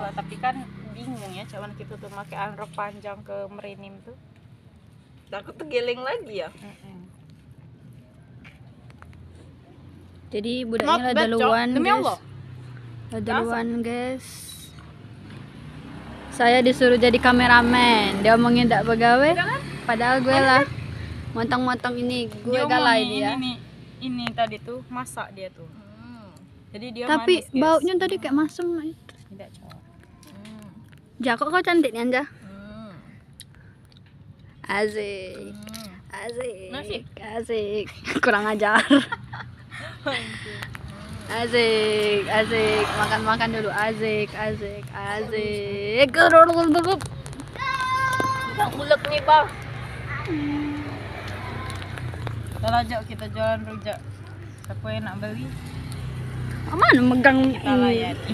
lah, tapi kan bingung ya cuman kita tuh pakai anrok panjang ke Merinim tuh. Takut tergeleng lagi ya. Jadi budaknya lah duluan, demi guys. Allah. Lah duluan, guys. Saya disuruh jadi kameramen. Dia omongin tak begawe. Padahal gue lah montong-montong ini gue Dia galai ngomongin dia. Ini tadi tuh masak dia tuh. Jadi dia Tapi manis, guys. baunya tadi kayak masem. Tidak cowok. Jakok kau cantik nih Anja. Asik. Nasi. Asik. Kurang ajar. Asik. Makan dulu. Asik. Yang bulat nih bang. Kita lajak, kita jualan rujak. Siapa yang nak beli? Mana megang Kita layani.